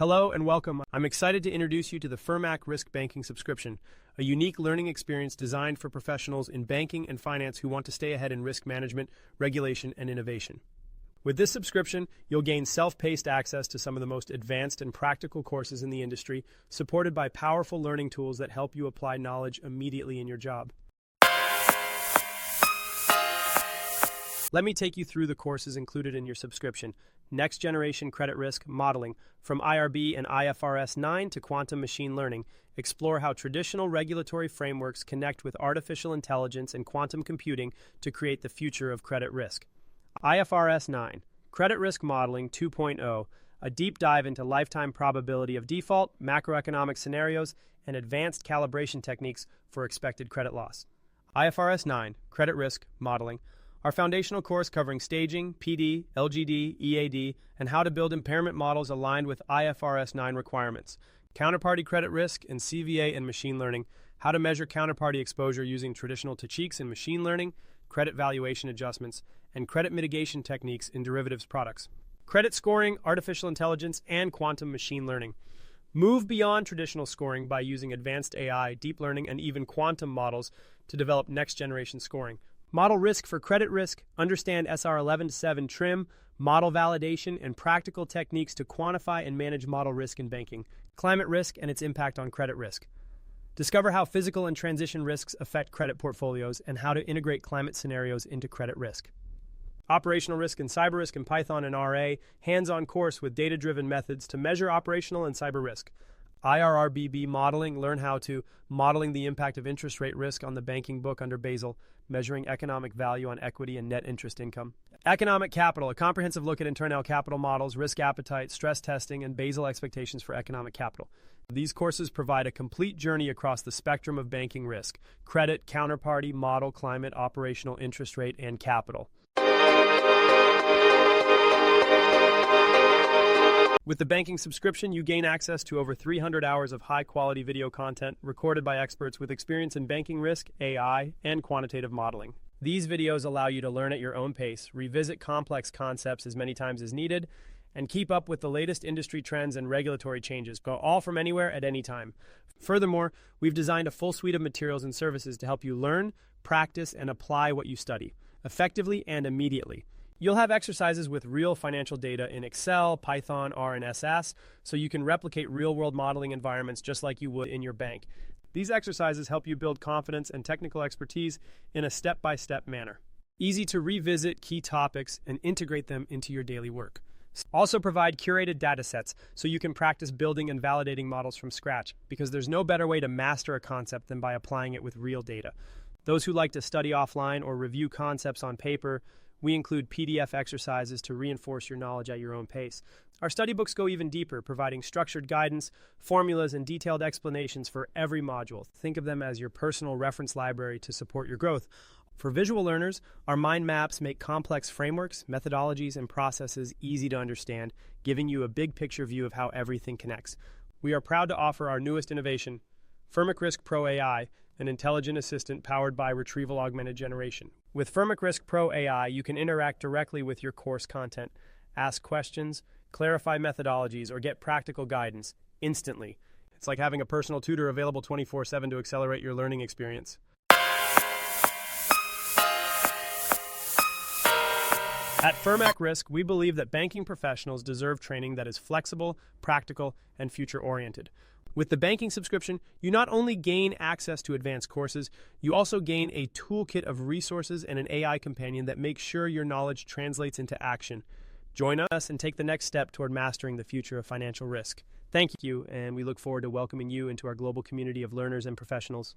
Hello and welcome. I'm excited to introduce you to the FERMAC Risk Banking subscription, a unique learning experience designed for professionals in banking and finance who want to stay ahead in risk management, regulation, and innovation. With this subscription, you'll gain self-paced access to some of the most advanced and practical courses in the industry, supported by powerful learning tools that help you apply knowledge immediately in your job. Let me take you through the courses included in your subscription. Next Generation Credit Risk Modeling, from IRB and IFRS 9 to Quantum Machine Learning. Explore how traditional regulatory frameworks connect with artificial intelligence and quantum computing to create the future of credit risk. IFRS 9, Credit Risk Modeling 2.0, a deep dive into lifetime probability of default, macroeconomic scenarios, and advanced calibration techniques for expected credit loss. IFRS 9, Credit Risk Modeling, our foundational course covering staging, PD, LGD, EAD, and how to build impairment models aligned with IFRS 9 requirements. Counterparty credit risk and CVA and machine learning, how to measure counterparty exposure using traditional techniques in machine learning, credit valuation adjustments, and credit mitigation techniques in derivatives products. Credit scoring, artificial intelligence, and quantum machine learning. Move beyond traditional scoring by using advanced AI, deep learning, and even quantum models to develop next-generation scoring. Model risk for credit risk, understand SR 11-7 TRIM, model validation, and practical techniques to quantify and manage model risk in banking. Climate risk and its impact on credit risk. Discover how physical and transition risks affect credit portfolios and how to integrate climate scenarios into credit risk. Operational risk and cyber risk in Python and RA, hands-on course with data-driven methods to measure operational and cyber risk. IRRBB modeling, learn how to modeling the impact of interest rate risk on the banking book under Basel, measuring economic value on equity and net interest income. Economic capital, a comprehensive look at internal capital models, risk appetite, stress testing, and Basel expectations for economic capital. These courses provide a complete journey across the spectrum of banking risk: credit, counterparty, model, climate, operational, interest rate, and capital. With the banking subscription, you gain access to over 300 hours of high-quality video content recorded by experts with experience in banking risk, AI, and quantitative modeling. These videos allow you to learn at your own pace, revisit complex concepts as many times as needed, and keep up with the latest industry trends and regulatory changes, all from anywhere at any time. Furthermore, we've designed a full suite of materials and services to help you learn, practice, and apply what you study, effectively and immediately. You'll have exercises with real financial data in Excel, Python, R, and SS, so you can replicate real-world modeling environments just like you would in your bank. These exercises help you build confidence and technical expertise in a step-by-step manner. Easy to revisit key topics and integrate them into your daily work. Also provide curated data sets so you can practice building and validating models from scratch, because there's no better way to master a concept than by applying it with real data. Those who like to study offline or review concepts on paper, we include PDF exercises to reinforce your knowledge at your own pace. Our study books go even deeper, providing structured guidance, formulas, and detailed explanations for every module. Think of them as your personal reference library to support your growth. For visual learners, our mind maps make complex frameworks, methodologies, and processes easy to understand, giving you a big picture view of how everything connects. We are proud to offer our newest innovation, FERMAC Risk Pro AI, an intelligent assistant powered by retrieval augmented generation. With FERMAC Risk Pro AI, you can interact directly with your course content, ask questions, clarify methodologies, or get practical guidance instantly. It's like having a personal tutor available 24/7 to accelerate your learning experience. At FERMAC Risk, we believe that banking professionals deserve training that is flexible, practical, and future-oriented. With the banking subscription, you not only gain access to advanced courses, you also gain a toolkit of resources and an AI companion that makes sure your knowledge translates into action. Join us and take the next step toward mastering the future of financial risk. Thank you, and we look forward to welcoming you into our global community of learners and professionals.